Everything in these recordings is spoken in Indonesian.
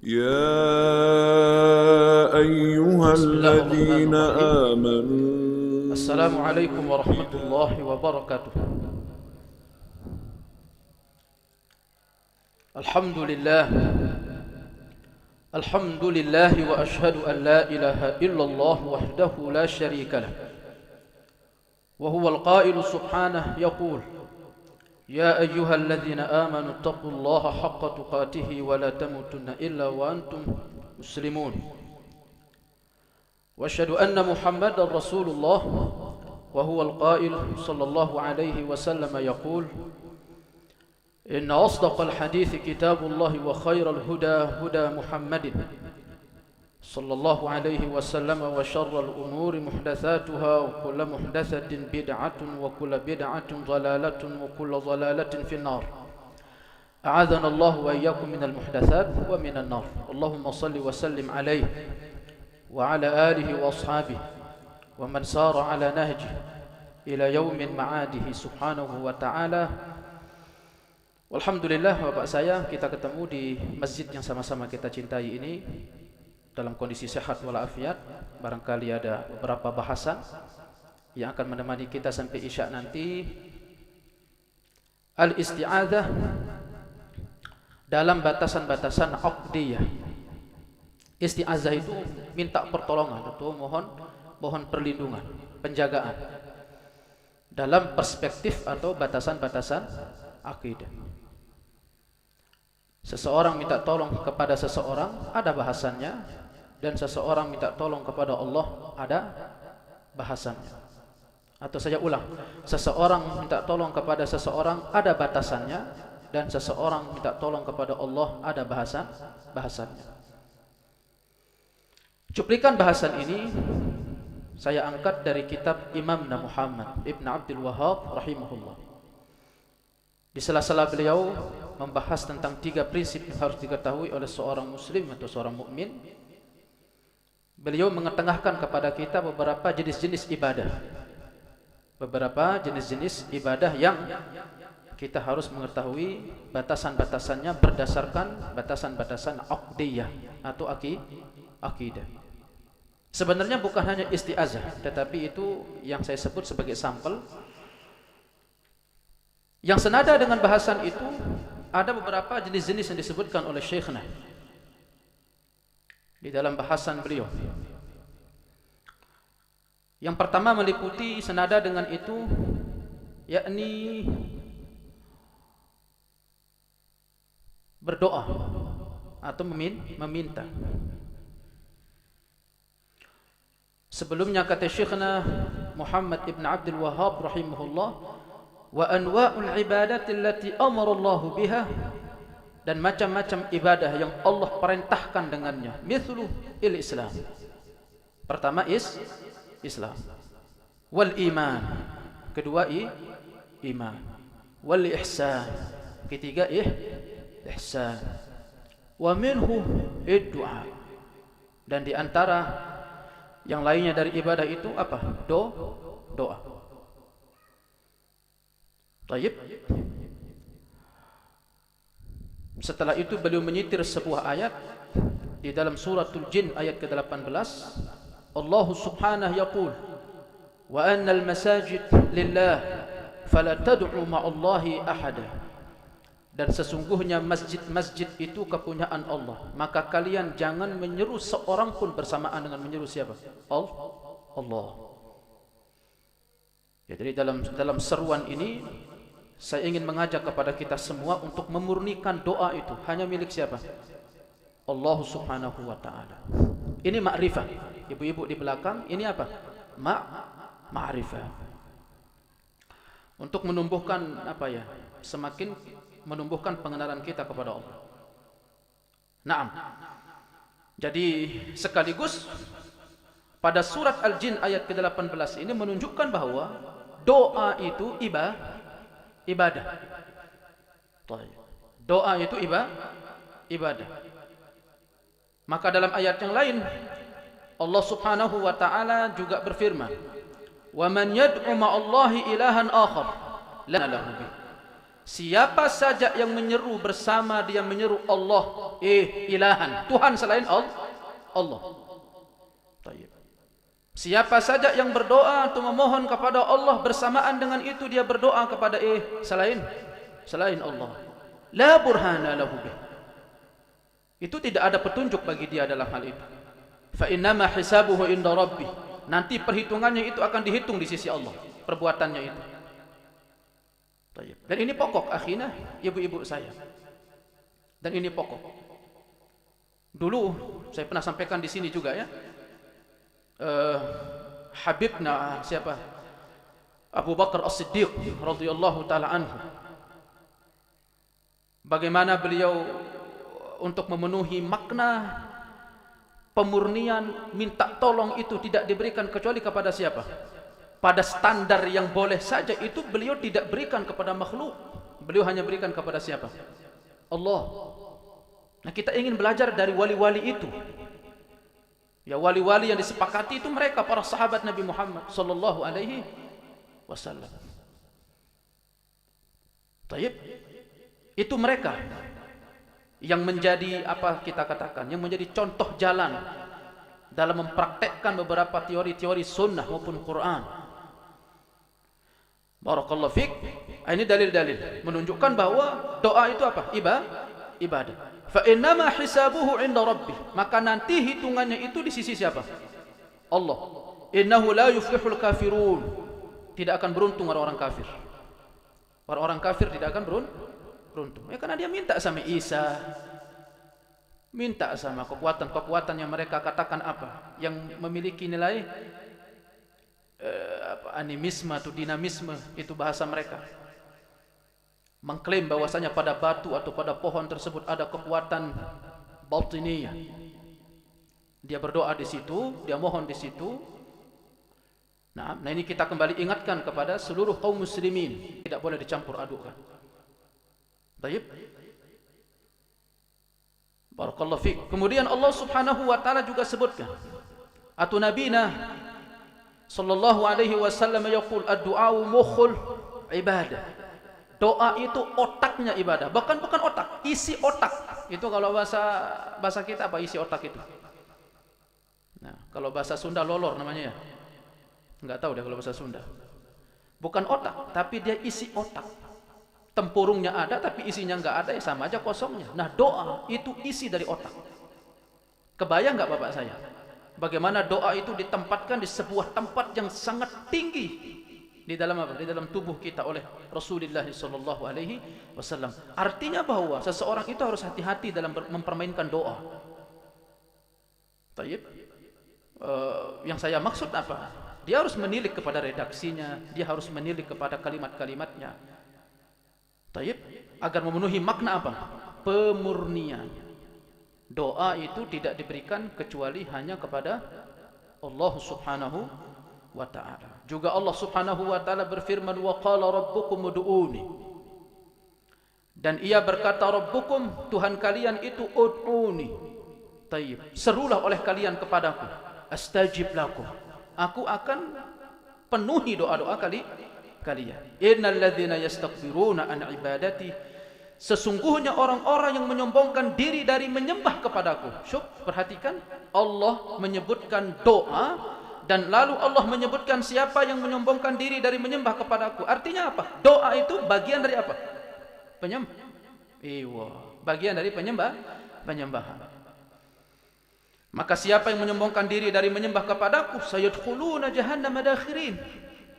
يا أيها بسم الله الرحمن الذين الرحيم. آمنوا السلام عليكم ورحمة الله وبركاته. الحمد لله وأشهد أن لا إله إلا الله وحده لا شريك له، وهو القائل سبحانه يقول: يا أيها الذين آمنوا اتقوا الله حق تقاته ولا تموتن إلا وأنتم مسلمون. وأشهد أن محمدا رسول الله، وهو القائل صلى الله عليه وسلم يقول: إن أصدق الحديث كتاب الله، وخير الهدى هدى محمد صلى الله عليه وسلم، وشر الأمور محدثاتها، وكل محدثة بدعة، وكل بدعة ضلالة، وكل ضلالة في النار. أعاذنا الله وإياكم من المحدثات ومن النار. اللهم صل وسلم عليه وعلى آله وأصحابه ومن سار على نهجه إلى يوم معاده سبحانه وتعالى. Alhamdulillah, Bapak saya, kita ketemu di masjid yang sama-sama kita cintai ini dalam kondisi sehat walafiat. Barangkali ada beberapa bahasan yang akan menemani kita sampai isya nanti. Al-isti'adzah dalam batasan-batasan aqdiyah. Isti'adzah itu minta pertolongan atau mohon perlindungan, penjagaan dalam perspektif atau batasan-batasan akidah. Seseorang minta tolong kepada seseorang, ada bahasannya, dan seseorang minta tolong kepada Allah, ada bahasannya. Atau saya ulang, seseorang minta tolong kepada seseorang, ada batasannya, dan seseorang minta tolong kepada Allah, ada bahasannya. Cuplikan bahasan ini saya angkat dari kitab Imam Muhammad Ibn Abdul Wahhab rahimahullah. Di sela-sela beliau membahas tentang 3 prinsip yang harus diketahui oleh seorang muslim atau seorang mukmin, beliau mengetengahkan kepada kita beberapa jenis-jenis ibadah. Beberapa jenis-jenis ibadah yang kita harus mengetahui batasan-batasannya berdasarkan batasan-batasan aqdiyah atau akidah. Sebenarnya bukan hanya isti'azah, tetapi itu yang saya sebut sebagai sampel. Yang senada dengan bahasan itu, ada beberapa jenis-jenis yang disebutkan oleh Syekhna di dalam bahasan beliau. Yang pertama meliputi senada dengan itu, yakni berdoa atau meminta. Sebelumnya kata Syekhna Muhammad Ibn Abdul Wahhab rahimahullah, wa anwa'ul ibadati allati amara Allah biha, dan macam-macam ibadah yang Allah perintahkan dengannya. Mithlu il-Islam. Pertama Islam. Wal iman. Kedua iman. Wal ihsan. Ketiga ihsan. Wa minhu id-du'a. Dan di antara yang lainnya dari ibadah itu apa? Doa. Baik. Setelah itu beliau menyitir sebuah ayat di dalam suratul Jin ayat ke-18. Allah subhanahu yaqul: wa annal masajid lillah fala tad'u ma'allahi ahada. Dan sesungguhnya masjid-masjid itu kepunyaan Allah, maka kalian jangan menyeru seorang pun bersamaan dengan menyeru siapa? Allah. Ya, jadi dalam seruan ini saya ingin mengajak kepada kita semua untuk memurnikan doa itu hanya milik siapa? Allah subhanahu wa ta'ala. Ini ma'rifah. Ibu-ibu di belakang, ini apa? Ma'rifah. Untuk menumbuhkan apa ya? Semakin menumbuhkan pengenalan kita kepada Allah. Naam. Jadi sekaligus pada surat Al-Jin ayat ke-18 ini menunjukkan bahwa doa itu ibadah. Doa itu ibadah. Maka dalam ayat yang lain Allah subhanahu wa ta'ala juga berfirman, wa man yad'u ma'allahi ilahan akhar la lahu bih. Siapa saja yang menyeru bersama dia menyeru Allah, ilahan, Tuhan selain Allah. Tayyib. Siapa saja yang berdoa atau memohon kepada Allah bersamaan dengan itu dia berdoa kepada selain Allah. La burhana lahu bih. Itu tidak ada petunjuk bagi dia dalam hal itu. Fa innama hisabuhu inda rabbih. Nanti perhitungannya itu akan dihitung di sisi Allah, perbuatannya itu. Dan ini pokok akhina ibu-ibu saya. Dan ini pokok. Dulu saya pernah sampaikan di sini juga ya. Habibna siapa? Abu Bakar As-Siddiq radhiyallahu taala anhu. Bagaimana beliau untuk memenuhi makna pemurnian minta tolong itu tidak diberikan kecuali kepada siapa? Pada standar yang boleh saja itu beliau tidak berikan kepada makhluk. Beliau hanya berikan kepada siapa? Allah. Nah, kita ingin belajar dari wali-wali itu. Ya, wali-wali yang disepakati itu mereka para sahabat Nabi Muhammad sallallahu alaihi wasallam. Taib. Itu mereka yang menjadi apa kita katakan, yang menjadi contoh jalan dalam mempraktekkan beberapa teori-teori sunnah maupun Quran. Barakallahu fik. Ini dalil-dalil menunjukkan bahwa doa itu apa? Ibadah. Fa innama hisabuhu 'inda rabbih. Maka nanti hitungannya itu di sisi siapa? Allah. Innahu la yuflihul kafirun. Tidak akan beruntung orang-orang kafir. Orang-orang kafir tidak akan beruntung. Ya, karena dia minta sama Isa. Minta sama kekuatan-kekuatan yang mereka katakan apa? Yang memiliki nilai animisme atau dinamisme, itu bahasa mereka. Mengklaim bahwasanya pada batu atau pada pohon tersebut ada kekuatan batiniyah. Dia berdoa di situ, dia mohon di situ. Nah, ini kita kembali ingatkan kepada seluruh kaum muslimin, tidak boleh dicampur adukan. Baik. Barakallahu fiik. Kemudian Allah Subhanahu wa taala juga sebutkan, atau nabina sallallahu alaihi wasallam yaqul ad-du'a mukhul ibadah. Doa itu otaknya ibadah, bukan otak, isi otak. Itu kalau bahasa kita apa isi otak itu? Nah, kalau bahasa Sunda lolor namanya ya. Enggak tahu deh kalau bahasa Sunda. Bukan otak, tapi dia isi otak. Tempurungnya ada tapi isinya enggak ada, ya sama aja kosongnya. Nah, doa itu isi dari otak. Kebayang enggak Bapak saya? Bagaimana doa itu ditempatkan di sebuah tempat yang sangat tinggi di dalam apa? Di dalam tubuh kita oleh Rasulullah sallallahu alaihi wasallam. Artinya bahwa seseorang itu harus hati-hati dalam mempermainkan doa. Tayyib. Yang saya maksud apa? Dia harus menilik kepada redaksinya, dia harus menilik kepada kalimat-kalimatnya. Tayyib, agar memenuhi makna apa? Pemurnian. Doa itu tidak diberikan kecuali hanya kepada Allah Subhanahu wa ta'ala. Juga Allah Subhanahu wa ta'ala berfirman, wa qala rabbukum ud'uni. Dan ia berkata, Rabbukum, Tuhan kalian itu ud'uni. Tayyib, serulah oleh kalian kepadaku, astajib lakum. Aku akan penuhi doa-doa kalian. Innal ladzina yastakbiruna an ibadati. Sesungguhnya orang-orang yang menyombongkan diri dari menyembah kepadaku. Syuk, perhatikan, Allah menyebutkan doa dan lalu Allah menyebutkan siapa yang menyombongkan diri dari menyembah kepadaku. Artinya apa? Doa itu bagian dari apa? Penyembah. Bagian dari penyembahan. Maka siapa yang menyombongkan diri dari menyembah kepadaku, sayadkhuluna jahannama dakhirin.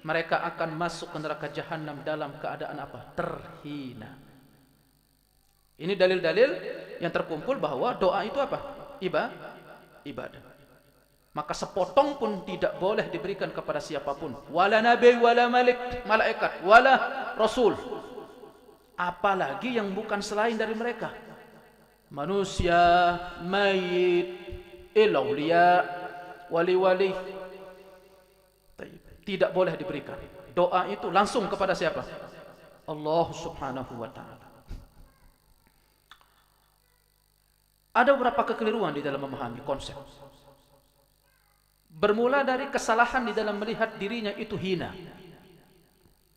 Mereka akan masuk ke neraka jahanam dalam keadaan apa? Terhina. Ini dalil-dalil yang terkumpul bahwa doa itu apa? Ibadah. Maka sepotong pun tidak boleh diberikan kepada siapapun. Wala nabi, wala malaikat, wala rasul. Apalagi yang bukan selain dari mereka. Manusia, mayit, awliya, wali-wali. Tidak boleh diberikan. Doa itu langsung kepada siapa? Allah Subhanahu wa ta'ala. Ada beberapa kekeliruan di dalam memahami konsep. Bermula dari kesalahan di dalam melihat dirinya itu hina.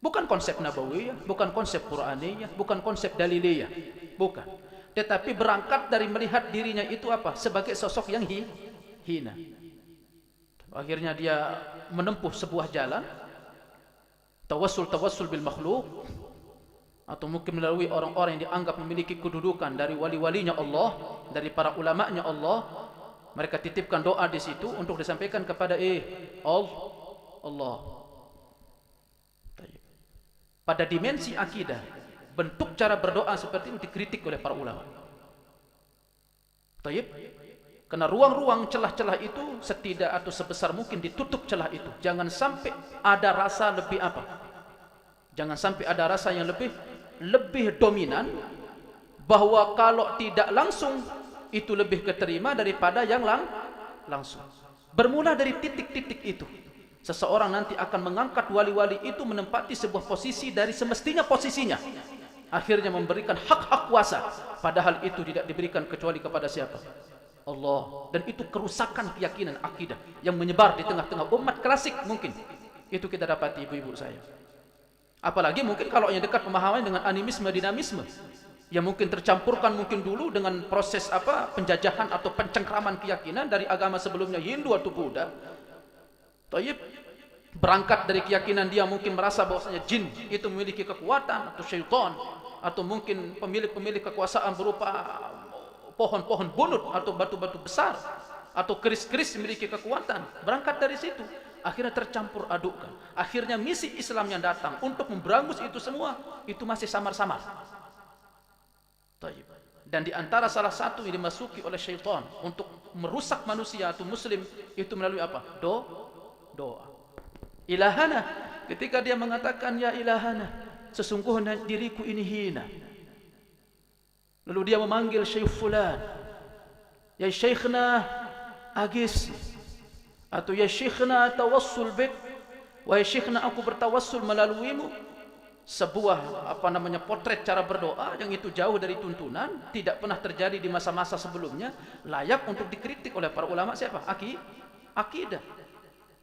Bukan konsep nabawiyah, bukan konsep Qur'aniyah, bukan konsep daliliyah, bukan. Tetapi berangkat dari melihat dirinya itu apa? Sebagai sosok yang hina. Akhirnya dia menempuh sebuah jalan tawassul bil makhluk, atau mungkin melalui orang-orang yang dianggap memiliki kedudukan dari wali-walinya Allah, dari para ulama'nya Allah. Mereka titipkan doa di situ untuk disampaikan kepada Allah. Pada dimensi akidah, bentuk cara berdoa seperti ini dikritik oleh para ulama. Taib. Karena ruang-ruang celah-celah itu setidak atau sebesar mungkin ditutup celah itu. Jangan sampai ada rasa lebih apa? Jangan sampai ada rasa yang lebih dominan, bahwa kalau tidak langsung itu lebih keterima daripada yang langsung. Bermula dari titik-titik itu, seseorang nanti akan mengangkat wali-wali itu menempati sebuah posisi dari semestinya posisinya. Akhirnya memberikan hak-hak kuasa, padahal itu tidak diberikan kecuali kepada siapa? Allah. Dan itu kerusakan keyakinan akidah yang menyebar di tengah-tengah umat klasik. Mungkin itu kita dapati ibu-ibu saya. Apalagi mungkin kalau yang dekat pemahaman dengan animisme, dinamisme, yang mungkin tercampurkan mungkin dulu dengan proses penjajahan atau pencengkraman keyakinan dari agama sebelumnya, Hindu atau Buddha. Taib. Berangkat dari keyakinan dia mungkin merasa bahwasanya jin itu memiliki kekuatan, atau syaitan, atau mungkin pemilik kekuasaan berupa pohon-pohon bunut atau batu-batu besar atau keris-keris memiliki kekuatan. Berangkat dari situ, akhirnya tercampur adukkan. Akhirnya misi Islam yang datang untuk memberangus itu semua, itu masih samar-samar. Dan di antara salah satu yang dimasuki oleh syaitan untuk merusak manusia atau muslim itu melalui apa? Doa. Ilahana, ketika dia mengatakan ya ilahana, sesungguhnya diriku ini hina. Lalu dia memanggil Syekh fulan, ya Syekhna agis, atau ya Syekhna tawassul bik, wahai Syekhna aku bertawassul melaluimu. Sebuah potret cara berdoa yang itu jauh dari tuntunan, tidak pernah terjadi di masa-masa sebelumnya, layak untuk dikritik oleh para ulama. Siapa? Akidah.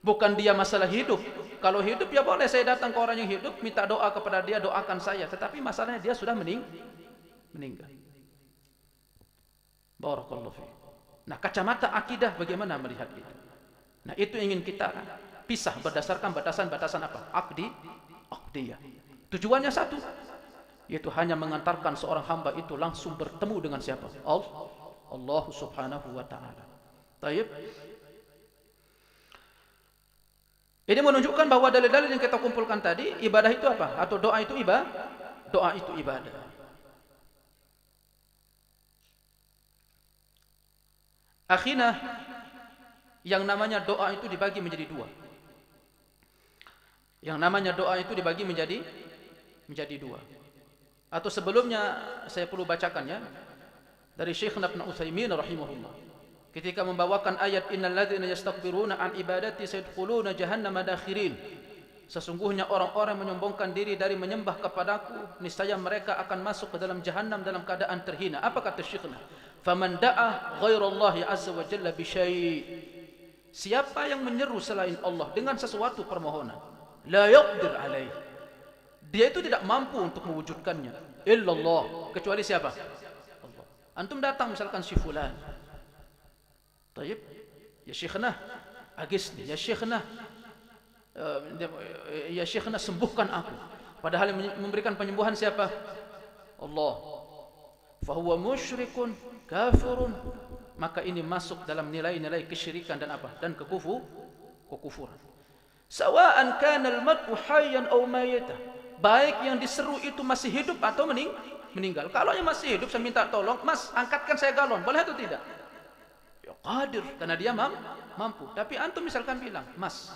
Bukan dia masalah hidup. Kalau hidup ya boleh saya datang ke orang yang hidup, minta doa kepada dia, doakan saya. Tetapi masalahnya dia sudah meninggal. Barakallahu fiik. Nah, kacamata akidah bagaimana melihat itu? Nah, itu ingin kita pisah berdasarkan batasan-batasan apa? Aqdiyah. Tujuannya satu, yaitu hanya mengantarkan seorang hamba itu langsung bertemu dengan siapa? Allah Subhanahu wa taala. Baik. Ini menunjukkan bahwa dalil-dalil yang kita kumpulkan tadi, ibadah itu apa? Atau doa itu ibadah? Doa itu ibadah. Akhirnya yang namanya doa itu dibagi menjadi dua. Yang namanya doa itu dibagi menjadi dua. Atau sebelumnya saya perlu bacakan ya, dari Syekh Ibnu Utsaimin rahimahullah, ketika membawakan ayat innal ladzina yastakbiruna an ibadati sayadkhuluna jahannama dakhirin. Sesungguhnya orang-orang menyombongkan diri dari menyembah kepadaku, niscaya mereka akan masuk ke dalam jahanam dalam keadaan terhina. Apa kata Syekhna? Faman da'a ghairallahi azza wa jalla bi syai'. Siapa yang menyeru selain Allah dengan sesuatu permohonan, la yaqdir alaih, dia itu tidak mampu untuk mewujudkannya, illallah, kecuali siapa? Allah. Antum datang misalkan si fulan, taib, ya Syekhna agisni, ya Syekhna sembuhkan aku, padahal yang memberikan penyembuhan siapa? Allah. Fahuwa musyrikun kafirun, maka ini masuk dalam nilai-nilai kesyirikan dan apa? Dan kekufuran. Sawa'an kana al-mar'u hayyan aw mayyitan, baik yang diseru itu masih hidup atau meninggal. Kalau yang masih hidup saya minta tolong, Mas angkatkan saya galon, boleh atau tidak? Ya qadir, karena dia mampu. Tapi antum misalkan bilang, Mas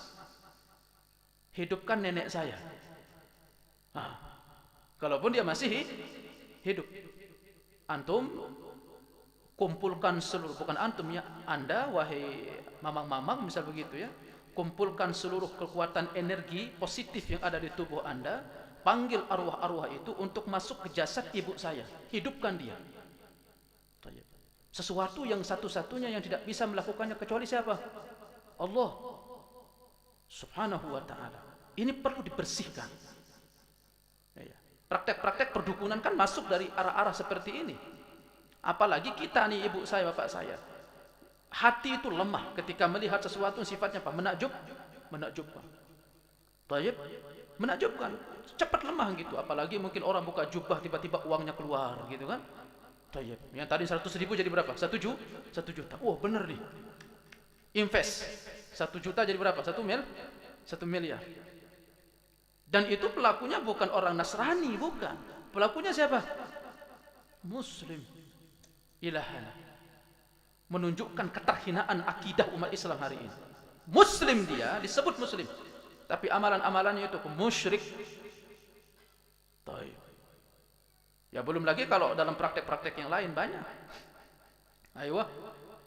hidupkan nenek saya. Kalaupun dia masih hidup, antum kumpulkan seluruh, bukan antum ya, Anda wahai mamang-mamang misal begitu ya, kumpulkan seluruh kekuatan energi positif yang ada di tubuh Anda, panggil arwah-arwah itu untuk masuk ke jasad ibu saya, hidupkan dia. Sesuatu yang satu-satunya yang tidak bisa melakukannya kecuali siapa? Allah Subhanahu wa ta'ala. Ini perlu dibersihkan. Praktek-praktek perdukunan kan masuk dari arah-arah seperti ini. Apalagi kita nih, ibu saya, bapak saya, hati itu lemah ketika melihat sesuatu sifatnya apa? Menakjubkan. Tayyib, menakjubkan, cepat lemah gitu. Apalagi mungkin orang buka jubah tiba-tiba uangnya keluar gitu kan. Tayyib, yang tadi 100.000 jadi berapa? 1 juta. Oh bener nih, invest 1 juta jadi berapa? 1 miliar. Dan itu pelakunya bukan orang Nasrani, bukan. Pelakunya siapa? Muslim. Ilahana. Menunjukkan keterhinaan akidah umat Islam hari ini. Muslim dia, disebut Muslim, tapi amalan-amalannya itu musyrik. Taib. Ya belum lagi kalau dalam praktek-praktek yang lain banyak. Ayo,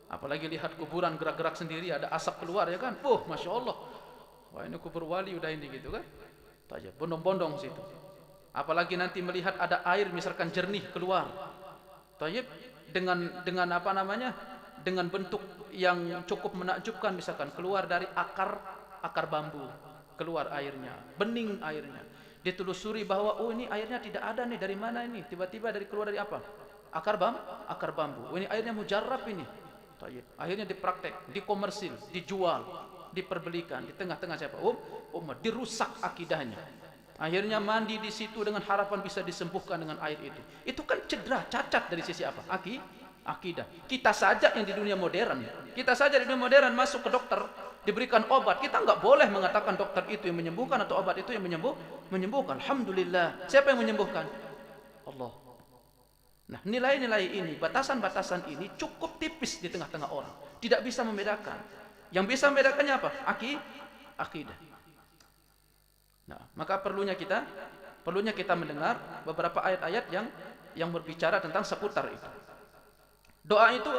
apalagi lihat kuburan gerak-gerak sendiri, ada asap keluar ya kan. Masya Allah. Wah ini kubur wali udah ini gitu kan. Taib, bondong-bondong situ. Apalagi nanti melihat ada air misalkan jernih keluar. Taib, dengan apa namanya? Dengan bentuk yang cukup menakjubkan, misalkan keluar dari akar bambu, keluar airnya, bening airnya. Ditelusuri bahwa ini airnya tidak ada nih, dari mana ini? Tiba-tiba keluar dari apa? Akar bambu. Ini airnya mujarrab ini. Tayyib. Akhirnya dipraktek, dikomersil, dijual, diperbelikan di tengah-tengah siapa? Umat, dirusak akidahnya. Akhirnya mandi di situ dengan harapan bisa disembuhkan dengan air itu. Itu kan cedera, cacat dari sisi apa? Akidah. Kita saja yang di dunia modern, masuk ke dokter, diberikan obat, kita nggak boleh mengatakan dokter itu yang menyembuhkan atau obat itu yang menyembuhkan. Alhamdulillah, siapa yang menyembuhkan? Allah. Nah, nilai-nilai ini, batasan-batasan ini cukup tipis di tengah-tengah orang, tidak bisa membedakan. Yang bisa membedakannya apa? Akidah. Nah, maka perlunya kita mendengar beberapa ayat-ayat yang berbicara tentang seputar itu. Doa itu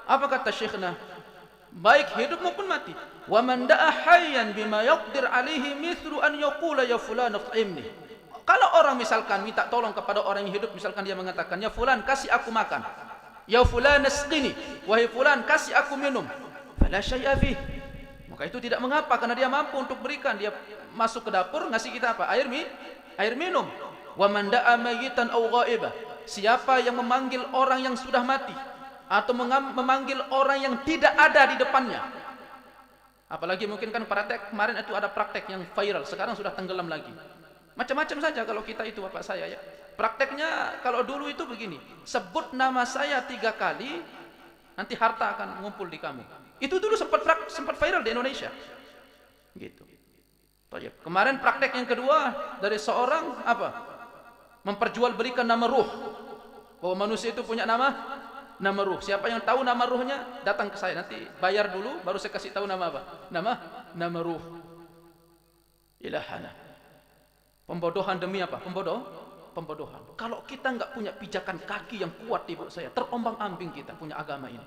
apa kata Syekhna? Baik hidup maupun mati. Wa man da'a hayyan bima yaqdir alaihi mithlu an yaqula ya fulan at'imni. Kalau orang misalkan minta tolong kepada orang yang hidup, misalkan dia mengatakan, ya fulan kasih aku makan, ya fulan asqini, wahai fulan kasih aku minum, fala syai'a fi. Maka itu tidak mengapa, karena dia mampu untuk berikan. Dia masuk ke dapur ngasih kita apa? Air minum. Wa man da'a mayyitan aw ghaibah. Siapa yang memanggil orang yang sudah mati atau memanggil orang yang tidak ada di depannya. Apalagi mungkin kan praktek kemarin itu ada praktek yang viral, sekarang sudah tenggelam lagi. Macam-macam saja kalau kita itu bapak saya ya. Prakteknya kalau dulu itu begini, sebut nama saya 3 kali, nanti harta akan mengumpul di kamu. Itu dulu sempat viral di Indonesia. Gitu. Kemarin praktek yang kedua dari seorang apa? Memperjualbelikan nama ruh. Bahwa manusia itu punya nama ruh. Siapa yang tahu nama ruhnya datang ke saya, nanti bayar dulu baru saya kasih tahu nama apa? Nama ruh. Ilahana. Pembodohan demi apa? Pembodohan. Kalau kita nggak punya pijakan kaki yang kuat, ibu saya, terombang-ambing kita punya agama ini.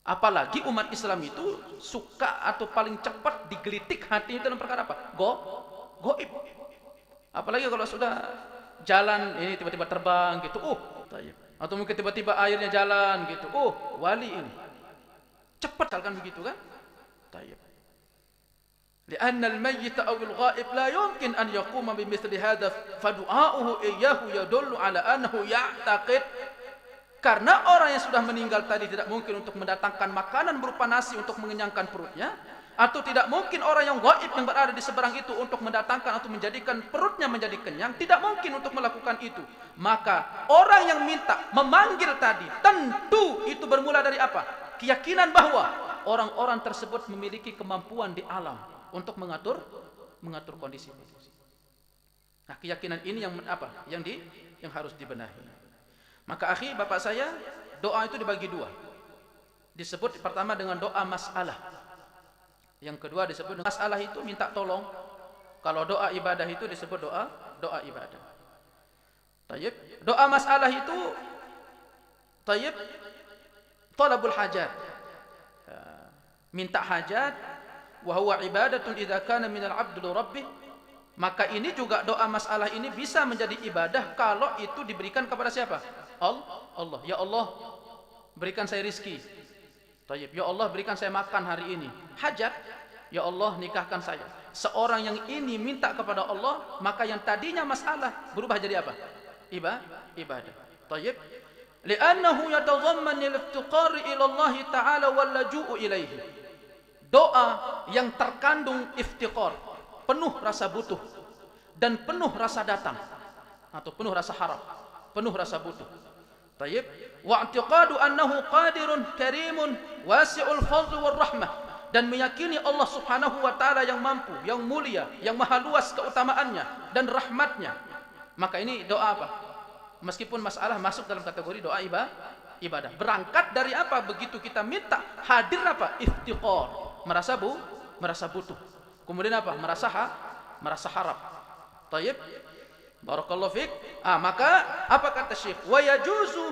Apalagi umat Islam itu suka atau paling cepat digelitik hatinya dalam perkara apa? Goib. Apalagi kalau sudah jalan ini tiba-tiba terbang gitu. Tayyib. Atau mungkin tiba-tiba airnya jalan gitu. Wali ini. Cepat misalkan begitu kan? Tayyib. Lianna al-mayyit aw al-ghaib la yumkin an yaquma bimithli hadha fadu'a'uhu iyyahu yadullu ala annahu ya'taqid. Karena orang yang sudah meninggal tadi tidak mungkin untuk mendatangkan makanan berupa nasi untuk mengenyangkan perutnya, atau tidak mungkin orang yang gaib yang berada di seberang itu untuk mendatangkan atau menjadikan perutnya menjadi kenyang, tidak mungkin untuk melakukan itu. Maka orang yang minta memanggil tadi tentu itu bermula dari apa? Keyakinan bahwa orang-orang tersebut memiliki kemampuan di alam untuk mengatur kondisi. Nah, keyakinan ini yang harus dibenahi. Maka akhi, bapak saya, doa itu dibagi 2. Disebut pertama dengan doa masalah. Yang kedua disebut dengan masalah itu minta tolong. Kalau doa ibadah itu disebut doa ibadah. Tayyib. Doa masalah itu tayyib talabul hajat. Minta hajat wa huwa ibadatun idza kana minal 'abdi li rabbih. Maka ini juga doa masalah ini bisa menjadi ibadah kalau itu diberikan kepada siapa? Allah. Ya Allah, berikan saya rizki. Tayyib. Ya Allah, berikan saya makan hari ini. Hajat. Ya Allah, nikahkan saya. seorang yang ini minta kepada Allah, maka yang tadinya masalah berubah jadi apa? Ibadah. Tayyib. Li'annahu yatadhamman al-iftiqar ila Allah Ta'ala wal laju'u ilaihi. Doa yang terkandung iftiqar, penuh rasa butuh dan penuh rasa datang atau penuh rasa harap, penuh rasa butuh. Tayyib. Wa i'tiqadu annahu qadirun karimun wasi'ul fadl war rahmah, dan meyakini Allah Subhanahu wa taala yang mampu, yang mulia, yang maha luas keutamaannya dan rahmatnya. Maka ini doa apa? Meskipun masalah masuk dalam kategori doa ibadah. Berangkat dari apa? Begitu kita minta, hadir apa? Iftiqar, merasa butuh. Kemudian apa? Merasa harap. Tayyib. Barakallahu fiik. Maka apa kata Syekh? Wa yajuzu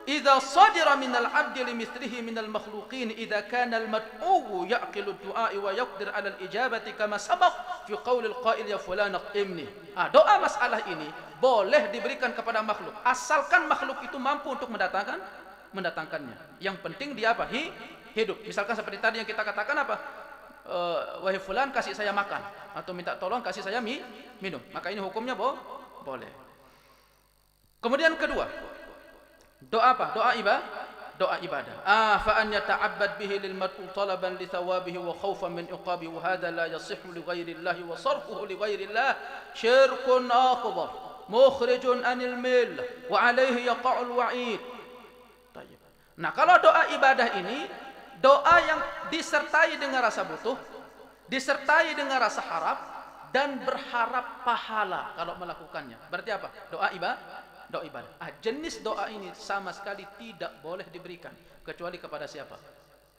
idza sadira min al-'abdi limithlihi min al-makhluqin idza kana al-mad'u ya'qilu ad-du'a wa yaqdir 'ala al-ijabati kama sabaq fi qaul al-qa'il ya fulan aqimni. Doa masalah ini boleh diberikan kepada makhluk asalkan makhluk itu mampu untuk mendatangkannya. Yang penting dia apa? Hidup. Misalkan seperti tadi yang kita katakan apa? Wahai fulan, kasih saya makan, atau minta tolong kasih saya minum. Maka ini hukumnya boleh. Kemudian kedua, doa apa? Doa ibadah. Fa an yata'abbad bihi lil mar'u talaban li thawabihi wa khawfan min iqabihi wa hadha la yasihhu li ghairi Allah wa sarfuhu li ghairi Allah syirkun akbar mukhrijun anil millah wa alayhi yaqa'ul wa'id. Tayyib. Nah, kalau doa ibadah ini doa yang disertai dengan rasa butuh, disertai dengan rasa harap dan berharap pahala kalau melakukannya. Berarti apa? Doa ibadah. Jenis doa ini sama sekali tidak boleh diberikan kecuali kepada siapa?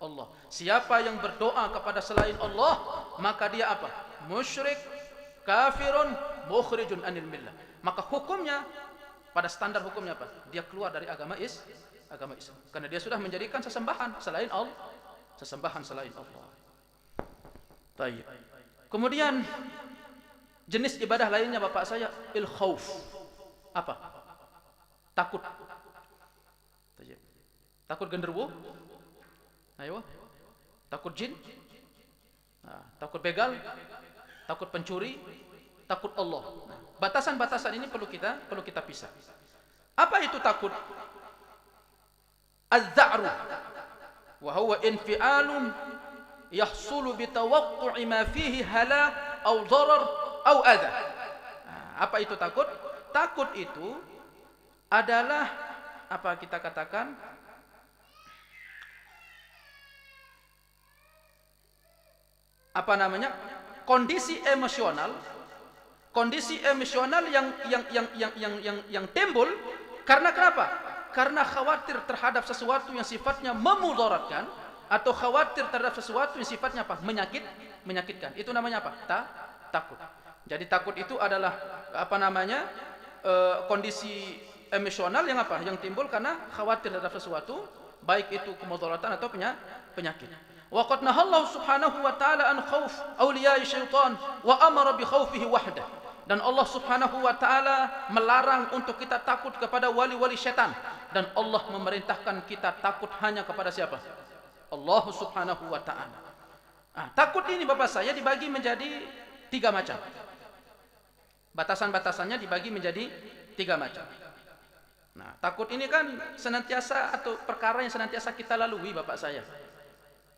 Allah. Siapa yang berdoa kepada selain Allah, maka dia apa? Musyrik, kafirun, mukhrijun anil millah. Maka hukumnya, pada standar hukumnya apa? Dia keluar dari agama Islam. Karena dia sudah menjadikan sesembahan selain Allah. Tayyib. Kemudian jenis ibadah lainnya bapak saya, il-khauf. Apa? Takut. Tayyib. Takut genderuwo? Ayo. Takut jin? Takut begal? Takut pencuri? Takut Allah. Batasan-batasan ini perlu kita pisah. Apa itu takut? Az-za'ru wa huwa infi'alun yahsulu bi tawaqqu'i ma fihi halak aw darar aw adha. Apa itu takut? Takut itu adalah apa kita katakan? Apa namanya? Kondisi emosional yang timbul karena kenapa? Karena khawatir terhadap sesuatu yang sifatnya memudaratkan atau khawatir terhadap sesuatu yang sifatnya apa? Menyakitkan. Itu namanya apa? Takut. Jadi takut itu adalah apa namanya? Kondisi emosional yang apa? Yang timbul karena khawatir terhadap sesuatu, baik itu kemudaratan atau penyakit. Wa qad nahallahu subhanahu wa ta'ala an khauf awliya'i syaitan wa amara bi khaufihi wahdah. Dan Allah Subhanahu wa taala melarang untuk kita takut kepada wali-wali syaitan, dan Allah memerintahkan kita takut hanya kepada siapa? Allah Subhanahu wa taala. Takut ini Bapak saya dibagi menjadi 3 macam. Batasan-batasannya dibagi menjadi 3 macam. Nah, takut ini kan senantiasa atau perkara yang senantiasa kita lalui Bapak saya.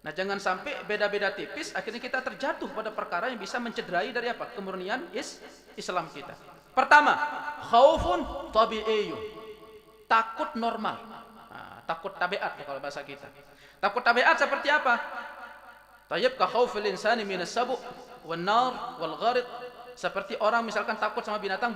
Nah, jangan sampai beda-beda tipis akhirnya kita terjatuh pada perkara yang bisa mencederai dari apa? Kemurnian Islam kita. Pertama, khaufun tabi'iyyun. Takut normal. Takut tabiat kalau bahasa kita. Takut tabiat seperti apa? Tayyib ka khaufil insani minas sabu' wan nar wal gharid. Seperti orang misalkan takut sama binatang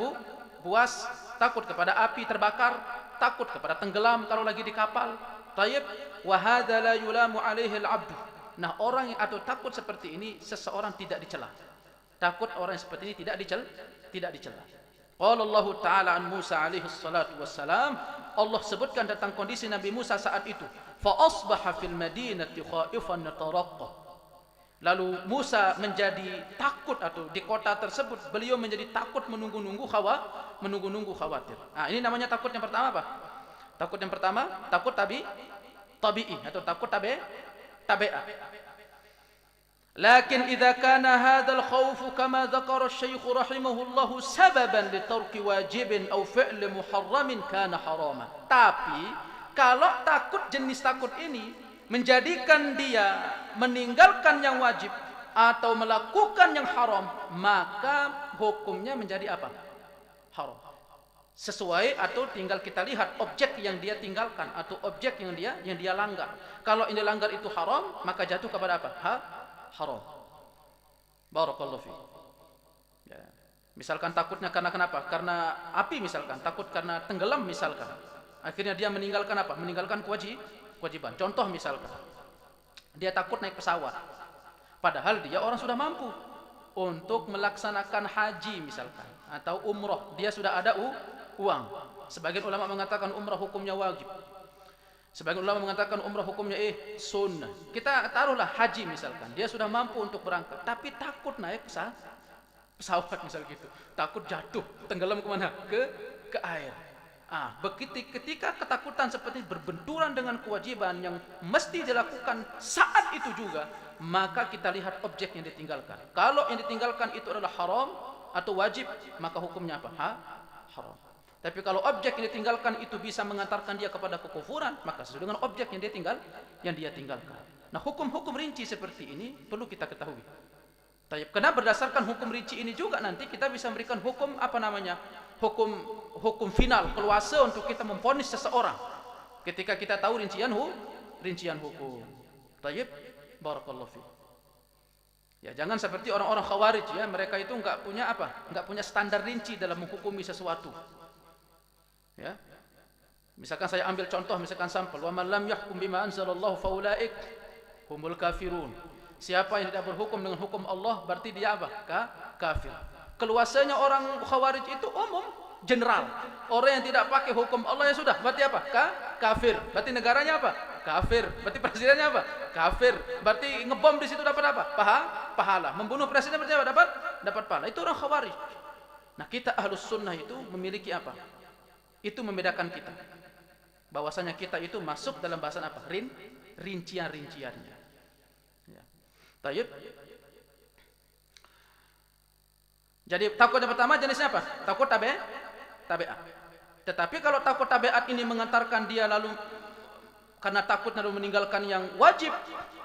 buas, takut kepada api terbakar, takut kepada tenggelam kalau lagi di kapal. Tayyib, wa hadza la yulamu alaihi al-'abd. Nah, orang yang atau takut seperti ini seseorang tidak dicela. Takut orang yang seperti ini tidak dicela. Qala Allah Ta'ala an Musa alaihi salatu wassalam, Allah sebutkan tentang kondisi Nabi Musa saat itu. Fa asbaha fil madinati khaifan yataraqqa. Lalu Musa menjadi takut atau di kota tersebut beliau menjadi takut menunggu-nunggu khawatir. Ini namanya takut yang pertama apa? Takut yang pertama, takut tabi'i atau takut tabi'ah. Lakin idza kana hadzal khawfu kama dzakara asy-syaikh rahimahullah sababan li tarki wajibin aw fi'li muharramin kana harama. Tapi kalau jenis takut ini menjadikan dia meninggalkan yang wajib atau melakukan yang haram, maka hukumnya menjadi apa? Haram. Sesuai atau tinggal kita lihat objek yang dia tinggalkan atau objek yang dia langgar. Kalau ini langgar itu haram, maka jatuh kepada apa? Haram. Barakallahu fi. Ya. Misalkan takutnya karena kenapa? Karena api misalkan, takut karena tenggelam misalkan. Akhirnya dia meninggalkan apa? Meninggalkan kewajiban. Contoh misalkan, dia takut naik pesawat. Padahal dia orang sudah mampu untuk melaksanakan haji misalkan atau umroh. Dia sudah ada uang. Sebagian ulama mengatakan umroh hukumnya wajib. Sebagian ulama mengatakan umrah hukumnya sunnah. Kita taruhlah haji misalkan, dia sudah mampu untuk berangkat, tapi takut naik pesawat misal gitu, takut jatuh, tenggelam kemana? Ke air. Ketika ketakutan seperti berbenturan dengan kewajiban yang mesti dilakukan saat itu juga, maka kita lihat objek yang ditinggalkan. Kalau yang ditinggalkan itu adalah haram atau wajib, maka hukumnya apa? Haram. Tapi kalau objek yang ditinggalkan itu bisa mengantarkan dia kepada kekufuran, maka sesuai dengan objek yang dia tinggalkan. Nah, hukum-hukum rinci seperti ini perlu kita ketahui. Karena berdasarkan hukum rinci ini juga nanti kita bisa memberikan hukum hukum final, keluasa untuk kita memvonis seseorang. Ketika kita tahu rincian hukum. Tayyib, barakallahu fi. Ya, jangan seperti orang-orang khawarij ya, mereka itu enggak punya standar rinci dalam menghukumi sesuatu. Ya. Misalkan saya ambil contoh, misalkan sampel, wa man lam yahkum bima anzalallahu faulaik humul kafirun. Siapa yang tidak berhukum dengan hukum Allah berarti dia apa? Kafir. Keluasanya orang khawarij itu umum, general. Orang yang tidak pakai hukum Allah ya sudah, berarti apa? Kafir. Berarti negaranya apa? Kafir. Berarti presidennya apa? Kafir. Berarti ngebom di situ dapat apa? Pahala. Membunuh presiden berarti apa? Dapat pahala. Itu orang khawarij. Nah, kita ahlus sunnah itu memiliki apa? Itu membedakan kita. Bahwasanya kita itu masuk dalam bahasan apa? Rincian-rinciannya. Ya. Tayyib. Jadi takut yang pertama jenisnya apa? Takut tabiat. Tetapi kalau takut tabiat ini mengantarkan dia lalu karena takut lalu meninggalkan yang wajib,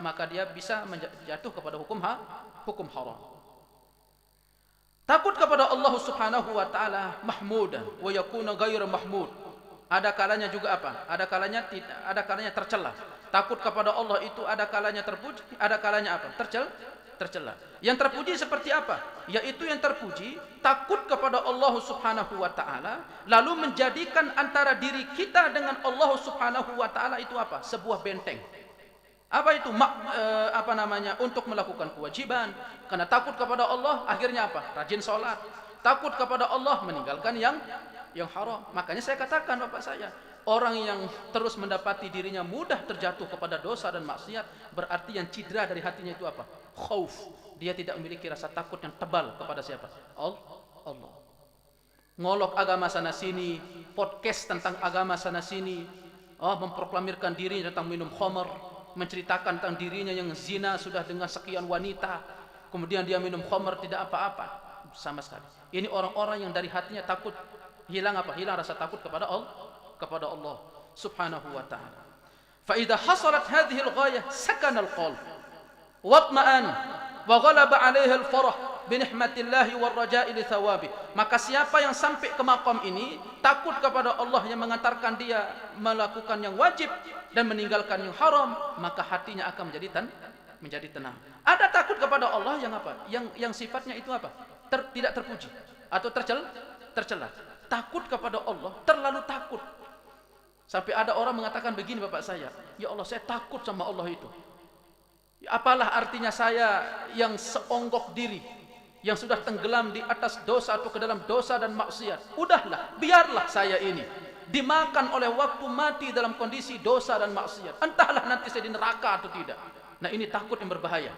maka dia bisa jatuh kepada hukum haram. Takut kepada Allah Subhanahu wa taala mahmudan wa yakuna ghairu mahmud. Ada kalanya juga apa? Ada kalanya tercela. Takut kepada Allah itu ada kalanya terpuji, ada kalanya apa? Tercela. Yang terpuji seperti apa? Yaitu yang terpuji takut kepada Allah Subhanahu wa taala lalu menjadikan antara diri kita dengan Allah Subhanahu wa taala itu apa? Sebuah benteng. Apa itu? Untuk melakukan kewajiban. Karena takut kepada Allah, akhirnya apa? Rajin sholat. Takut kepada Allah, meninggalkan yang haram. Makanya saya katakan bapak saya, orang yang terus mendapati dirinya mudah terjatuh kepada dosa dan maksiat, berarti yang cedera dari hatinya itu apa? Khauf. Dia tidak memiliki rasa takut yang tebal kepada siapa? Allah. Ngolok agama sana sini, podcast tentang agama sana sini, memproklamirkan dirinya tentang minum khamar, menceritakan tentang dirinya yang zina sudah dengan sekian wanita, kemudian dia minum khamar tidak apa-apa sama sekali. Ini orang-orang yang dari hatinya takut, hilang rasa takut kepada Allah Subhanahu wa taala. Fa idza hasalat hadhihi al-ghayah sakana al-qalb wa atma'an wa ghalaba 'alayhi al-farah bi ni'matillahi war raja'i li thawabi. Maka siapa yang sampai ke maqam ini takut kepada Allah yang mengantarkan dia melakukan yang wajib dan meninggalkan yang haram, maka hatinya akan menjadi tenang. Ada takut kepada Allah yang apa? Yang sifatnya itu apa? Tidak terpuji atau tercela. Takut kepada Allah, terlalu takut. Sampai ada orang mengatakan begini bapak saya, ya Allah saya takut sama Allah itu. Apalah artinya saya yang seonggok diri, yang sudah tenggelam di atas dosa atau ke dalam dosa dan maksiat. Udahlah, biarlah saya ini dimakan oleh waktu mati dalam kondisi dosa dan maksiat. Entahlah nanti saya di neraka atau tidak. Nah, ini takut yang berbahaya.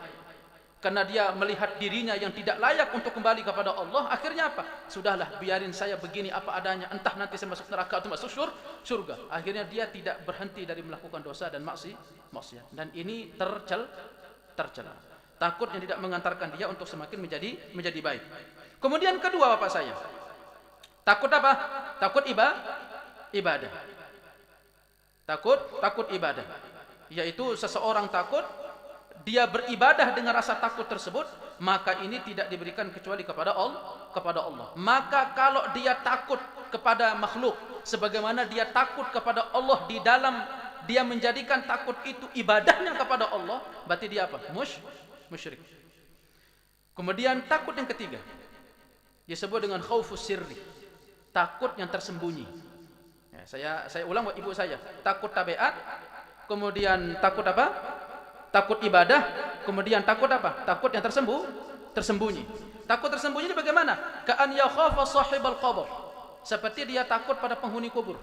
Karena dia melihat dirinya yang tidak layak untuk kembali kepada Allah, akhirnya apa? Sudahlah, biarin saya begini apa adanya, entah nanti saya masuk neraka atau masuk surga. Akhirnya dia tidak berhenti dari melakukan dosa dan maksiat. Dan ini tercela. Takut yang tidak mengantarkan dia untuk semakin menjadi baik. Kemudian kedua Bapak saya, takut apa? Takut ibadah. Takut ibadah. Yaitu seseorang takut, dia beribadah dengan rasa takut tersebut, maka ini tidak diberikan kecuali kepada Allah. Maka kalau dia takut kepada makhluk, sebagaimana dia takut kepada Allah, di dalam dia menjadikan takut itu ibadahnya kepada Allah, berarti dia apa? Musyrik. Kemudian takut yang ketiga disebut dengan khaufus sirri, takut yang tersembunyi. Ya, saya ulang buat ibu saya, takut tabiat, kemudian takut apa? Takut ibadah, kemudian takut apa? Takut yang tersembunyi. Takut tersembunyi ini bagaimana? Ka'an yakhafa sahibal qabr, seperti dia takut pada penghuni kubur.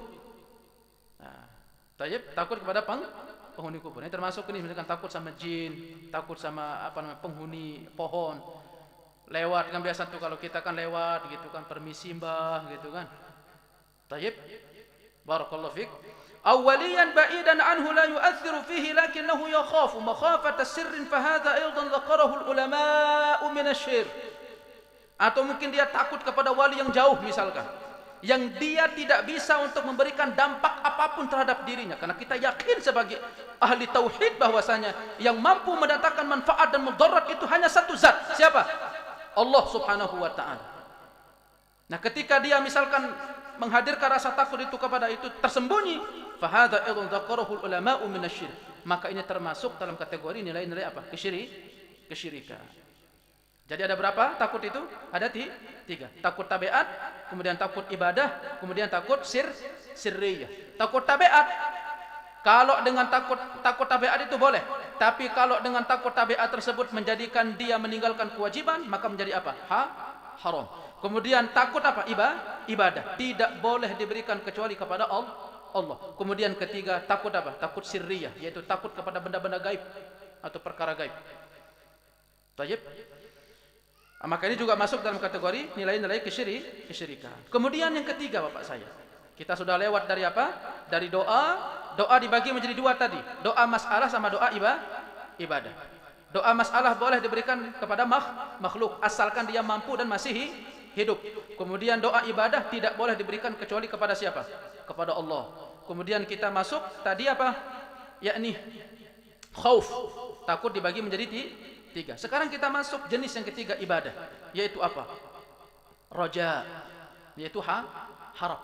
Takut kepada penghuni kubur. Ini termasuk ini misalkan takut sama jin, takut sama penghuni pohon. Lewat kan biasa tuh, kalau kita kan lewat gitu kan, permisi mbah gitu kan. Tayyib. Barakallahu fik. Awwaliyan ba'idan anhu la yu'athiru fihi lakinnahu yakhafu makhafata sirrin fa hadha aidan dzakarahu al-ulama'u min asy-syirk. Atau mungkin dia takut kepada wali yang jauh misalkan, yang dia tidak bisa untuk memberikan dampak apapun terhadap dirinya, karena kita yakin sebagai ahli tauhid bahwasanya yang mampu mendatangkan manfaat dan mudarat itu hanya satu zat. Siapa? Allah Subhanahu wa taala. Nah, ketika dia misalkan menghadirkan rasa takut itu kepada itu tersembunyi, fa hadza aidan dzakarahu ulama'u min asy-syirk, maka ini termasuk dalam kategori nilai-nilai apa? Kesyirikan. Jadi ada berapa takut itu? Ada tiga. Takut tabiat, kemudian takut ibadah, kemudian takut sirriyah. Takut tabiat, kalau dengan takut tabiat itu boleh, tapi kalau dengan takut tabiat tersebut menjadikan dia meninggalkan kewajiban, maka menjadi apa? Haram. Kemudian takut apa? Ibadah, tidak boleh diberikan kecuali kepada Allah. Kemudian ketiga, takut apa? Takut sirriyah, yaitu takut kepada benda-benda gaib atau perkara gaib. Tayyib. Maka ini juga masuk dalam kategori nilai-nilai kesyirikan. Kemudian yang ketiga Bapak saya, kita sudah lewat dari apa? Dari doa dibagi menjadi dua tadi. Doa masalah sama doa ibadah. Doa masalah boleh diberikan kepada makhluk asalkan dia mampu dan masih hidup. Kemudian doa ibadah tidak boleh diberikan kecuali kepada siapa? Kepada Allah. Kemudian kita masuk tadi apa? Yakni khauf, takut dibagi menjadi tiga. Sekarang kita masuk jenis yang ketiga ibadah, yaitu apa? Raja, yaitu harap.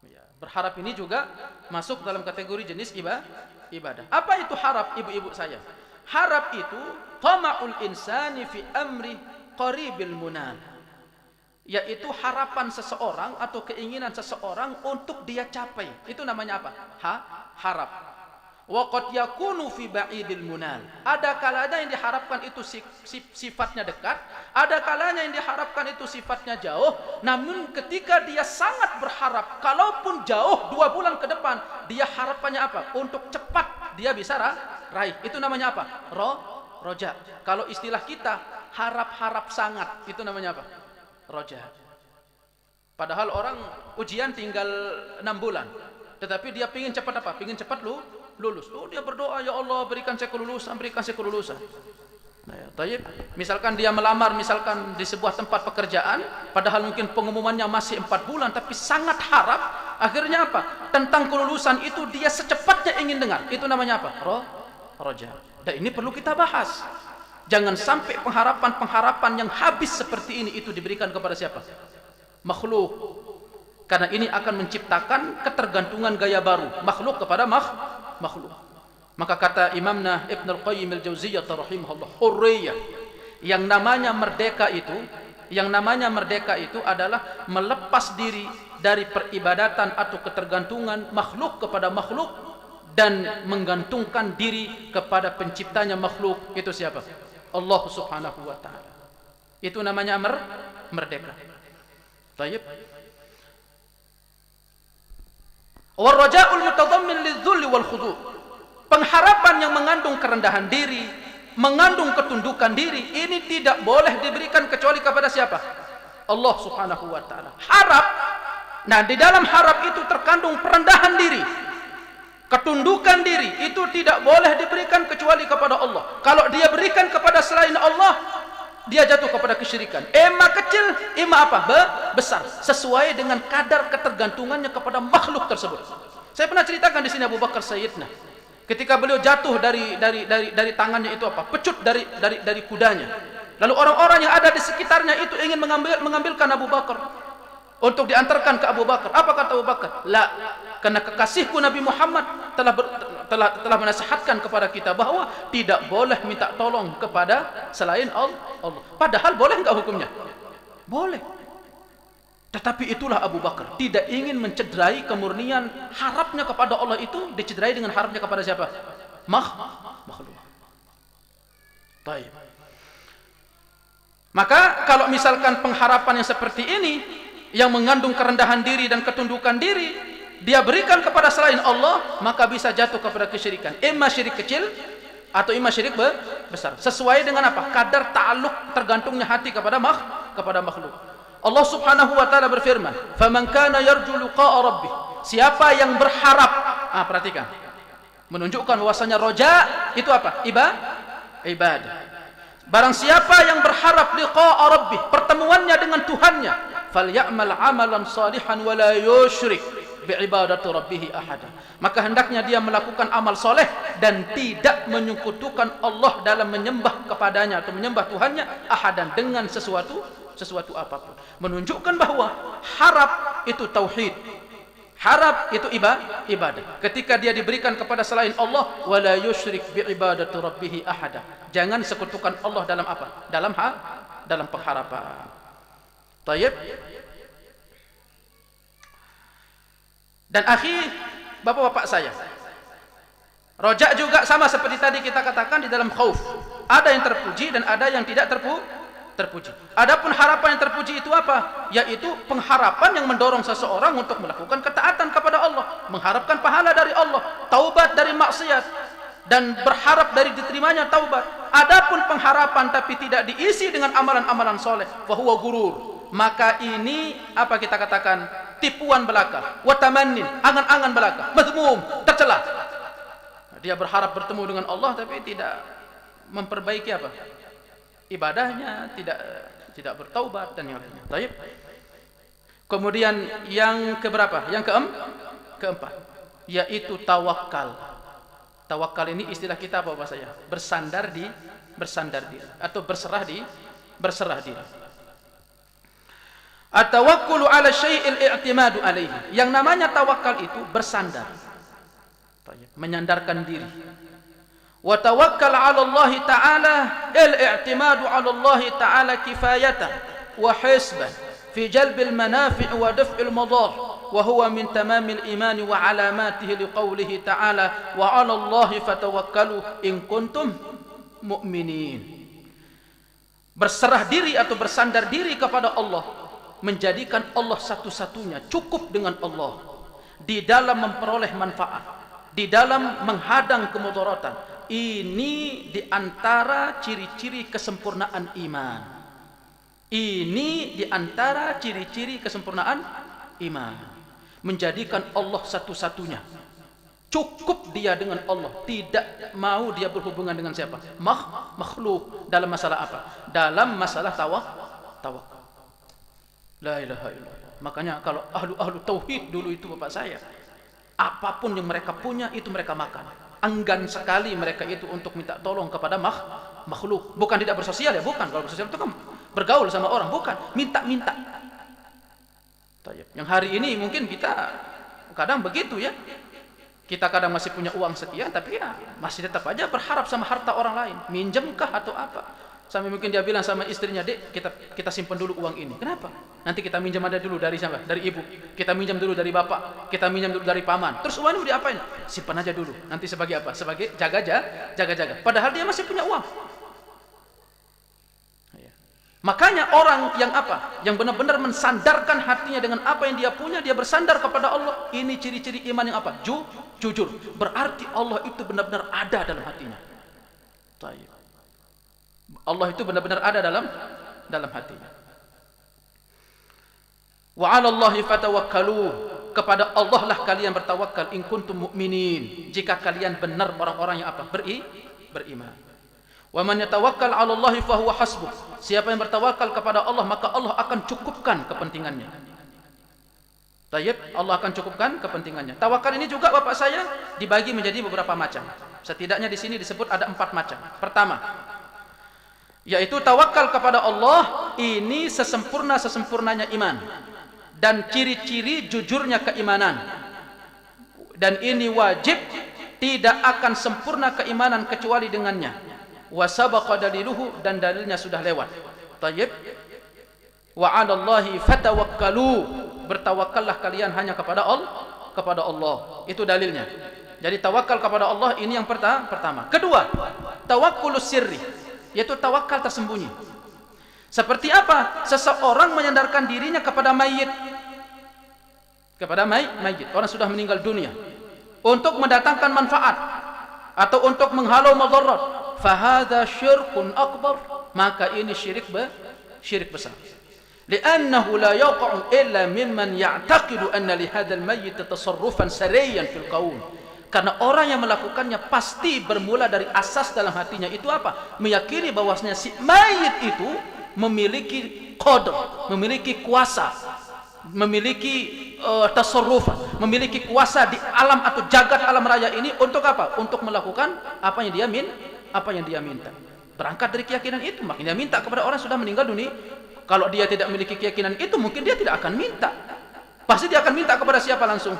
Ya, berharap ini juga masuk dalam kategori jenis ibadah. Apa itu harap, ibu-ibu saya? Harap itu tama'ul insani fi amri qaribil munal, yaitu harapan seseorang atau keinginan seseorang untuk dia capai. Itu namanya apa? Harap. Wa qad yakunu fi ba'idil munal. Ada kalanya yang diharapkan itu sifatnya dekat, ada kalanya yang diharapkan itu sifatnya jauh. Namun ketika dia sangat berharap, kalaupun jauh 2 bulan ke depan, dia harapannya apa? Untuk cepat dia bisa raih. Itu namanya apa? Roja. Kalau istilah kita, harap-harap sangat. Itu namanya apa? Roja. Padahal orang ujian tinggal 6 bulan, tetapi dia pingin cepat apa? Pingin cepat lulus. Oh, dia berdoa, ya Allah berikan saya kelulusan, berikan saya kelulusan. Nah, ya, tayyib. Misalkan dia melamar misalkan di sebuah tempat pekerjaan, padahal mungkin pengumumannya masih 4 bulan, tapi sangat harap, akhirnya apa? Tentang kelulusan itu dia secepatnya ingin dengar. Itu namanya apa? Roja. Dan ini perlu kita bahas. Jangan sampai pengharapan-pengharapan yang habis seperti ini itu diberikan kepada siapa? Makhluk. Karena ini akan menciptakan ketergantungan gaya baru makhluk kepada makhluk. Maka kata Imamna Ibn Al-Qayyim Al-Jauziyah rahimahullah, hurriyah, yang namanya merdeka itu adalah melepas diri dari peribadatan atau ketergantungan makhluk kepada makhluk dan menggantungkan diri kepada penciptanya makhluk. Itu siapa? Allah Subhanahu wa taala. Itu namanya merdeka. Baik. Warraja'ul mutadammin lidzulli wal khudu'. Pengharapan yang mengandung kerendahan diri, mengandung ketundukan diri, ini tidak boleh diberikan kecuali kepada siapa? Allah Subhanahu wa taala. Harap. Nah, di dalam harap itu terkandung perendahan diri. Ketundukan diri itu tidak boleh diberikan kecuali kepada Allah. Kalau dia berikan kepada selain Allah, dia jatuh kepada kesyirikan. Ima kecil, ima apa? Besar. Sesuai dengan kadar ketergantungannya kepada makhluk tersebut. Saya pernah ceritakan di sini Abu Bakar Sayyidna. Ketika beliau jatuh dari tangannya itu apa? Pecut dari kudanya. Lalu orang-orang yang ada di sekitarnya itu ingin mengambilkan Abu Bakar untuk diantarkan ke Abu Bakar. Apa kata Abu Bakar? La, karena kekasihku Nabi Muhammad telah menasihatkan kepada kita bahwa tidak boleh minta tolong kepada selain Allah. Padahal boleh enggak hukumnya? Boleh. Tetapi itulah Abu Bakar, tidak ingin mencederai kemurnian harapnya kepada Allah itu dicederai dengan harapnya kepada siapa? Makhluk. Baik. Maka kalau misalkan pengharapan yang seperti ini yang mengandung kerendahan diri dan ketundukan diri dia berikan kepada selain Allah, maka bisa jatuh kepada kesyirikan. Imma syirik kecil atau imma syirik besar. Sesuai dengan apa? Kadar ta'alluq tergantungnya hati kepada makhluk. Allah Subhanahu wa taala berfirman, "Faman kana yarju liqa'a rabbih." Siapa yang berharap, perhatikan. Menunjukkan bahwasanya roja itu apa? Ibadah. Barang siapa yang berharap liqa'a rabbih, pertemuannya dengan Tuhannya, falyamal 'amalan salihan wa la yusyrik bi'ibadati rabbih ahada. Maka hendaknya dia melakukan amal soleh dan tidak menyekutukan Allah dalam menyembah kepadanya atau menyembah Tuhannya ahadan dengan sesuatu apapun. Menunjukkan bahwa harap itu tauhid, harap itu ibadah. Ketika dia diberikan kepada selain Allah, wala yusyrik bi'ibadati rabbih ahada. Jangan sekutukan Allah dalam apa? Dalam pengharapan. Tayyib. Dan bapak-bapak saya, rojak juga sama seperti tadi kita katakan di dalam khauf. Ada yang terpuji dan ada yang tidak terpuji. Adapun harapan yang terpuji itu apa? Yaitu pengharapan yang mendorong seseorang untuk melakukan ketaatan kepada Allah, mengharapkan pahala dari Allah, taubat dari maksiat dan berharap dari diterimanya taubat. Adapun pengharapan tapi tidak diisi dengan amalan-amalan soleh, fahuwa gurur. Maka ini apa kita katakan? Tipuan belaka, watamannin, angan-angan belaka, mazmum, tercela. Dia berharap bertemu dengan Allah tapi tidak memperbaiki apa? Ibadahnya, tidak bertaubat dan yang lainnya. Baik. Kemudian yang keberapa? Yang keempat, yaitu tawakal. Tawakal ini istilah kita apa bahasa saya? Bersandar diri atau berserah diri. At-tawakkulu 'ala syai'il i'timadu 'alaihi. Yang namanya tawakal itu bersandar. Menyandarkan diri. Wa tawakkal 'ala Allah Ta'ala, al-i'timadu 'ala Allah Ta'ala kifayatan wa hisban fi jalbil manafi' wa daf'il madar, wa huwa min tamamil iman wa 'alamatihi liqaulihi ta'ala wa 'ala Allah fatawakkalu in kuntum mu'minin. Berserah diri atau bersandar diri kepada Allah, menjadikan Allah satu-satunya, cukup dengan Allah di dalam memperoleh manfaat, di dalam menghadang kemudaratan. Ini di antara ciri-ciri kesempurnaan iman. Ini di antara ciri-ciri kesempurnaan iman. Menjadikan Allah satu-satunya, cukup dia dengan Allah, tidak mau dia berhubungan dengan siapa? Makhluk. Dalam masalah apa? Dalam masalah tawakal. La ilaha illallah. Makanya kalau ahlu tauhid dulu itu bapak saya, apapun yang mereka punya itu mereka makan. Enggan sekali mereka itu untuk minta tolong kepada makhluk. Bukan tidak bersosial ya, bukan. Kalau bersosial itu kan bergaul sama orang, bukan. Minta. Yang hari ini mungkin kita kadang begitu ya. Kita kadang masih punya uang sekian, tapi ya masih tetap aja berharap sama harta orang lain. Minjemkah atau apa? Sampai mungkin dia bilang sama istrinya, "Dek, kita simpan dulu uang ini." Kenapa? Nanti kita minjam ada dulu dari siapa? Dari ibu. Kita minjam dulu dari bapak. Kita minjam dulu dari paman. Terus uang ini diapain? Simpan aja dulu. Nanti sebagai apa? Sebagai jaga-jaga. Padahal dia masih punya uang. Makanya orang yang apa? Yang benar-benar mensandarkan hatinya dengan apa yang dia punya, dia bersandar kepada Allah. Ini ciri-ciri iman yang apa? Jujur. Berarti Allah itu benar-benar ada dalam hatinya. Tayyib. Allah itu benar-benar ada dalam hatinya. Wa 'ala Allahi fatawakkalu. kepada Allah lah kalian bertawakal in kuntum mu'minin, jika kalian benar orang-orang yang apa? Beriman. Wa man yatawakkal 'ala Allahi fa huwa hasbuh. Siapa yang bertawakal kepada Allah, maka Allah akan cukupkan kepentingannya. Tayyib, Allah akan cukupkan kepentingannya. Tawakal ini juga Bapak saya dibagi menjadi beberapa macam. Setidaknya di sini disebut ada 4 macam. Pertama, yaitu tawakal kepada Allah ini sesempurnanya iman dan ciri-ciri jujurnya keimanan. Dan ini wajib, tidak akan sempurna keimanan kecuali dengannya. Wa sabaqa daliluhu, dan dalilnya sudah lewat. Tayyib. Wa 'alallahi fatawakkalu, bertawakallah kalian hanya kepada Allah. Itu dalilnya. Jadi tawakal kepada Allah ini yang pertama. Kedua, tawakkulus sirri, yaitu tawakal tersembunyi. Seperti apa? Seseorang menyandarkan dirinya kepada mayit. Kepada mayit, orang sudah meninggal dunia, untuk mendatangkan manfaat atau untuk menghalau madarat. Fahadha syirkun akbar, maka ini syirik besar. لأنه لا يقع إلا ممن يعتقد أن لهذا الميت تصرفا سريا في الكون. Karena orang yang melakukannya pasti bermula dari asas dalam hatinya itu apa? Meyakini bahwasanya si mayit itu memiliki qadar, memiliki kuasa, memiliki tasarrufan, memiliki kuasa di alam atau jagat alam raya ini untuk apa? Untuk melakukan apa yang dia minta. Berangkat dari keyakinan itu, makanya dia minta kepada orang yang sudah meninggal dunia. Kalau dia tidak memiliki keyakinan itu, mungkin dia tidak akan minta. Pasti dia akan minta kepada siapa langsung?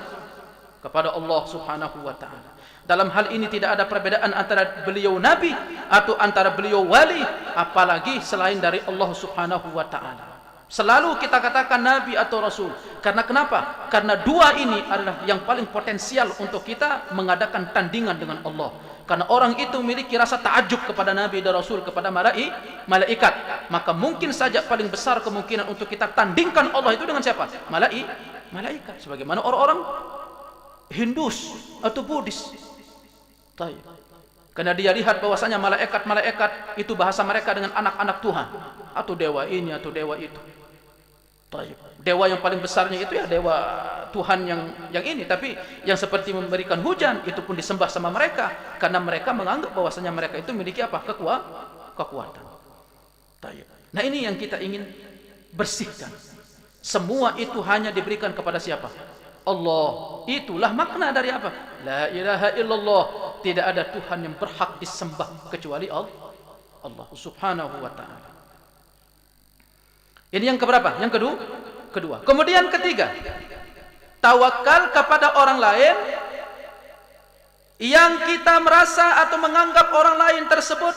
Kepada Allah Subhanahu wa ta'ala. Dalam hal ini tidak ada perbedaan antara beliau nabi atau antara beliau wali, apalagi selain dari Allah Subhanahu wa ta'ala. Selalu kita katakan nabi atau rasul. Karena kenapa? Karena dua ini adalah yang paling potensial untuk kita mengadakan tandingan dengan Allah. Karena orang itu memiliki rasa ta'ajub kepada nabi dan rasul, kepada malaikat, maka mungkin saja paling besar kemungkinan untuk kita tandingkan Allah itu dengan siapa? Malaikat. Sebagaimana orang-orang Hindus atau Buddhis. Karena dia lihat bahwasanya malaikat itu bahasa mereka dengan anak-anak Tuhan, atau dewa ini atau dewa itu. Dewa yang paling besarnya itu ya dewa Tuhan yang ini, tapi yang seperti memberikan hujan itu pun disembah sama mereka, karena mereka menganggap bahwasanya mereka itu memiliki apa? Kekuatan. Nah, ini yang kita ingin bersihkan. Semua itu hanya diberikan kepada siapa? Allah. Itulah makna dari apa? La ilaha illallah. Tidak ada Tuhan yang berhak disembah kecuali Allah Subhanahu wa ta'ala. Ini yang keberapa? Yang kedua. Kemudian ketiga, tawakal kepada orang lain yang kita merasa atau menganggap orang lain tersebut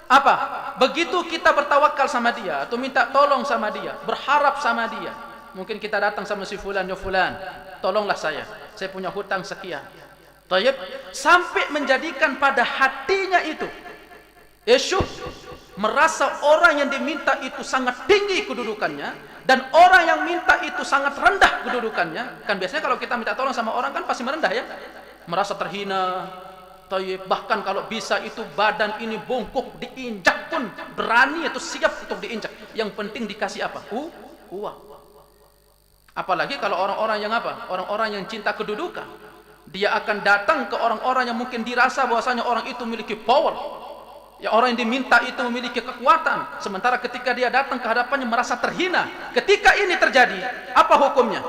apa? Begitu kita bertawakal sama dia atau minta tolong sama dia, berharap sama dia. Mungkin kita datang sama si fulan, ya fulan, tolonglah saya punya hutang sekian. Tayyib, sampai menjadikan pada hatinya itu merasa orang yang diminta itu sangat tinggi kedudukannya, dan orang yang minta itu sangat rendah kedudukannya. Kan biasanya kalau kita minta tolong sama orang kan pasti merendah ya, merasa terhina. Bahkan kalau bisa itu badan ini bongkok, diinjak pun berani atau siap untuk diinjak. Yang penting dikasih apa? Uang. Apalagi kalau orang-orang yang apa? Orang-orang yang cinta kedudukan, dia akan datang ke orang-orang yang mungkin dirasa bahwasanya orang itu memiliki power. Ya, orang yang diminta itu memiliki kekuatan, sementara ketika dia datang ke hadapannya merasa terhina. Ketika ini terjadi, apa hukumnya?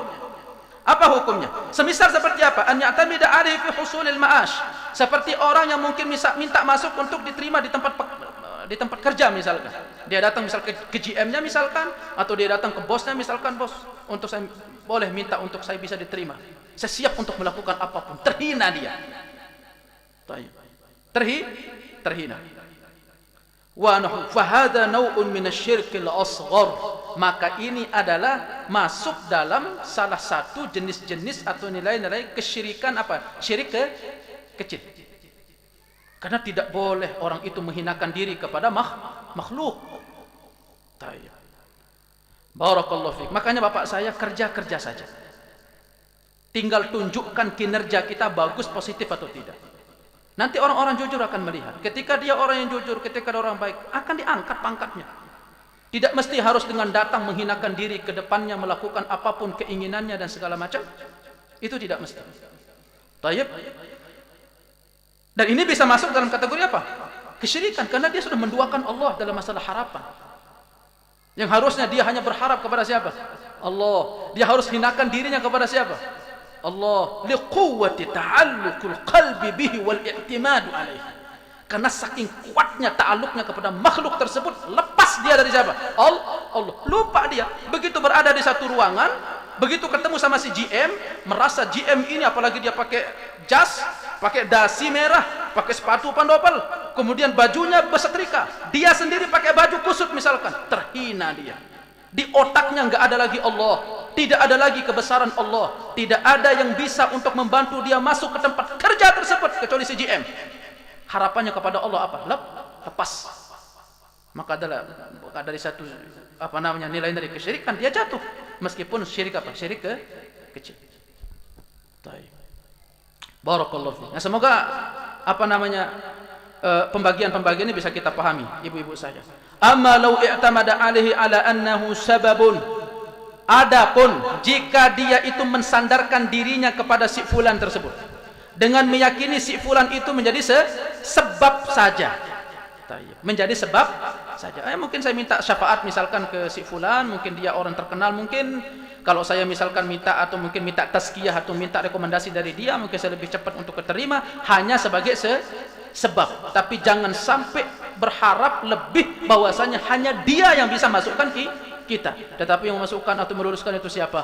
Semisal seperti apa? An ya'tamida 'alaihi fi husulil ma'ash. Seperti orang yang mungkin minta masuk untuk diterima di tempat kerja misalkan. Dia datang misal ke GM-nya misalkan, atau dia datang ke bosnya misalkan, bos, untuk saya boleh minta untuk saya bisa diterima. Saya siap untuk melakukan apapun. Terhina dia. Terhina. Wa hadha naw'un minasyirkil asghar. Maka ini adalah masuk dalam salah satu jenis-jenis atau nilai-nilai kesyirikan apa? Syirik kecil. Karena tidak boleh orang itu menghinakan diri kepada makhluk. Barakallahu fiik. Makanya bapak saya kerja saja. Tinggal tunjukkan kinerja kita bagus, positif atau tidak. Nanti orang-orang jujur akan melihat. Ketika dia orang yang jujur, ketika dia orang baik, akan diangkat pangkatnya. Tidak mesti harus dengan datang menghinakan diri ke depannya, melakukan apapun keinginannya dan segala macam. Itu tidak mesti. Tayyib. Dan ini bisa masuk dalam kategori apa? Kesyirikan, karena dia sudah menduakan Allah dalam masalah harapan. Yang harusnya dia hanya berharap kepada siapa? Allah. Dia harus hinakan dirinya kepada siapa? Allah. Liquwwati ta'alluqul qalbi bihi wal i'timadu alaihi. Karena saking kuatnya ta'alluqnya kepada makhluk tersebut, lepas dia dari siapa? Allah. Lupa dia. Begitu berada di satu ruangan, begitu ketemu sama si GM, merasa GM ini, apalagi dia pakai jas, pakai dasi merah, pakai sepatu pandopel, kemudian bajunya bersetrika, dia sendiri pakai baju kusut misalkan, terhina dia. Di otaknya nggak ada lagi Allah, tidak ada lagi kebesaran Allah, tidak ada yang bisa untuk membantu dia masuk ke tempat kerja tersebut kecuali si GM. Harapannya kepada Allah apa? Lepas. Maka adalah dari satu nilai dari kesyirikan dia jatuh, meskipun syirik apa? Syirik kecil. Baik. Barakallahu fiik. Nah, semoga pembagian-pembagian ini bisa kita pahami, ibu-ibu saya. Amma law i'tamada alaihi ala annahu sababun. Adapun jika dia itu mensandarkan dirinya kepada si fulan tersebut dengan meyakini si fulan itu menjadi sebab saja. Menjadi sebab saja. Mungkin saya minta syafaat misalkan ke si fulan, mungkin dia orang terkenal, mungkin kalau saya misalkan minta atau mungkin minta tazkiyah atau minta rekomendasi dari dia, mungkin saya lebih cepat untuk keterima, hanya sebagai sebab. Tapi jangan sampai berharap lebih bahwasanya hanya dia yang bisa masukkan kita. Tetapi yang memasukkan atau meluruskan itu siapa?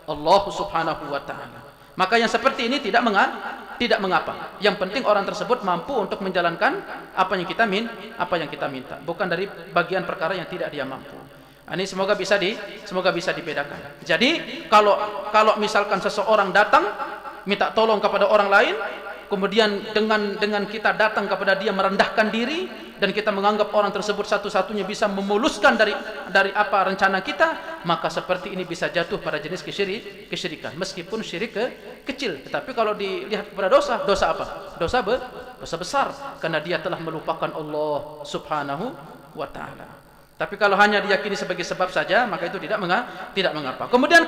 Allah Subhanahu wa taala. Maka yang seperti ini tidak mengapa. Yang penting orang tersebut mampu untuk menjalankan apa yang kita minta, bukan dari bagian perkara yang tidak dia mampu. Ini semoga bisa dibedakan. Jadi kalau misalkan seseorang datang minta tolong kepada orang lain, kemudian dengan kita datang kepada dia merendahkan diri dan kita menganggap orang tersebut satu-satunya bisa memuluskan dari apa rencana kita, maka seperti ini bisa jatuh pada jenis kesyirikan, meskipun syirik kecil. Tetapi kalau dilihat kepada dosa apa? Dosa besar, karena dia telah melupakan Allah Subhanahu wa taala. Tapi kalau hanya diyakini sebagai sebab saja, maka itu tidak mengapa. Kemudian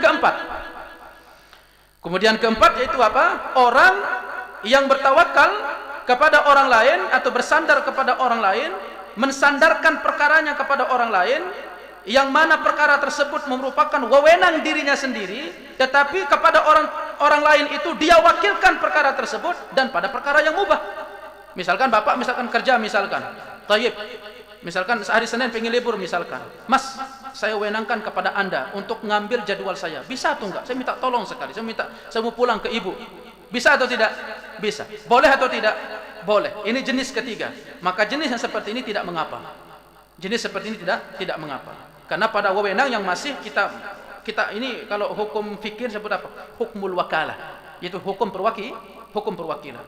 keempat yaitu apa? Orang yang bertawakal kepada orang lain atau bersandar kepada orang lain, mensandarkan perkaranya kepada orang lain, yang mana perkara tersebut merupakan wewenang dirinya sendiri, tetapi kepada orang lain itu dia wakilkan perkara tersebut dan pada perkara yang mubah. Misalkan bapak kerja tayyib. Misalkan hari Senin pengen libur misalkan, Mas, saya wenangkan kepada anda untuk ngambil jadwal saya, bisa atau enggak? Saya minta tolong sekali, saya mau pulang ke ibu, bisa atau tidak? Bisa. Boleh atau tidak? Boleh. Ini jenis ketiga. Maka jenis yang seperti ini tidak mengapa. Jenis seperti ini tidak mengapa. Karena pada wewenang yang masih kita ini, kalau hukum fikih sebut apa? Hukmul wakalah, yaitu hukum perwakilan.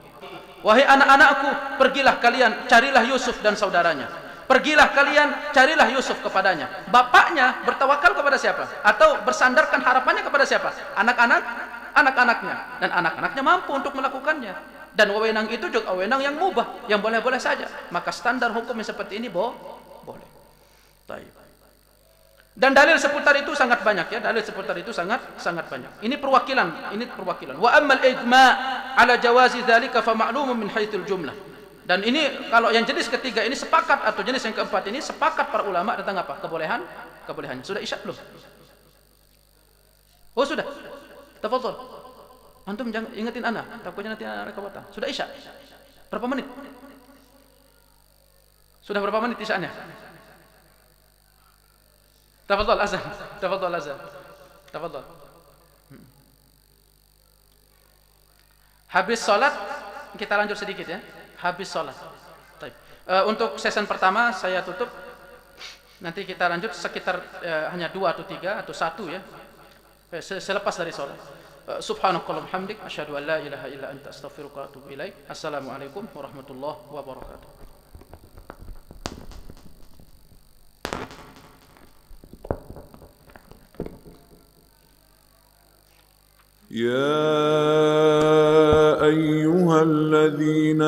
Wahai anak-anakku, pergilah kalian carilah Yusuf dan saudaranya. Pergilah kalian, carilah Yusuf kepadanya. Bapaknya bertawakal kepada siapa? Atau bersandarkan harapannya kepada siapa? Anak-anaknya. Dan anak-anaknya mampu untuk melakukannya. Dan wewenang itu juga wewenang yang mubah, yang boleh-boleh saja. Maka standar hukum yang seperti ini boleh. Baik. Dan dalil seputar itu sangat banyak ya. Dalil seputar itu sangat banyak. Ini perwakilan. Wa ammal ijma' ala jawazi dzalika fa ma'lumun min haitsul jumlah. Dan ini kalau yang jenis ketiga ini sepakat, atau jenis yang keempat ini sepakat para ulama tentang apa? Kebolehannya. Sudah isya belum? Oh sudah. Tafadhol. Antum jangan ingetin ana, takutnya nanti ana kewatan. Sudah isya. Berapa menit? Sudah berapa menit isyanya? Tafadhol azan. Tafadhol. Habis salat kita lanjut sedikit ya. Habis sholat. Untuk sesi pertama saya tutup. Nanti kita lanjut sekitar hanya 2 atau 3 atau 1 ya. Selepas dari sholat. Subhanakallahumma hamdik asyhadu an la ilaha illa anta astaghfiruka wa atubu ilaik. Assalamualaikum warahmatullahi wabarakatuh. Ya